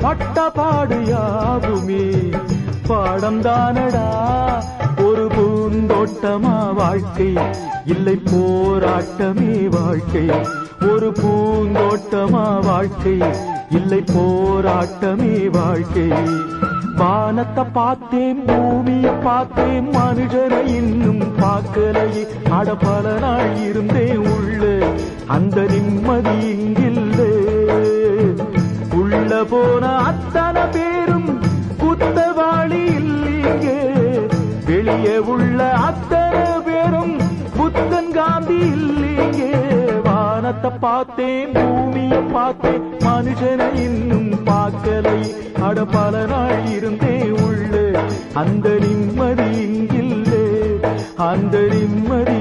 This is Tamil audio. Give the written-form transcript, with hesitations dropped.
பட்டபாடு யாவுமே பாடம் தானடா. ஒரு பூந்தோட்டமா வாழ்க்கை இல்லை போராட்டமே வாழ்க்கை. ஒரு பூந்தோட்டமா வாழ்க்கை இல்லை போராட்டமே வாழ்க்கை. வானத்தை பார்த்தேன் பூமியை பார்த்தேன் மனுஷனை இன்னும் பார்க்கலையே. அட பல நாள் இருந்தேன் உள்ள அந்த நிம்மதி இங்கில்லை. உள்ள போன அத்தனை பேரும் குத்தவாளி இல்லையே. வெளியே உள்ள அத்தனை பேரும் புத்தன் காந்தி இல்லையே. வானத்தை பார்த்தேன் பூமியை பார்த்தேன் மனுஷனை இன்னும் பார்க்கலை. அட பல நாள் இருந்தே உள்ள அந்த நிம்மதி இங்கில்லை. அந்த நிம்மதி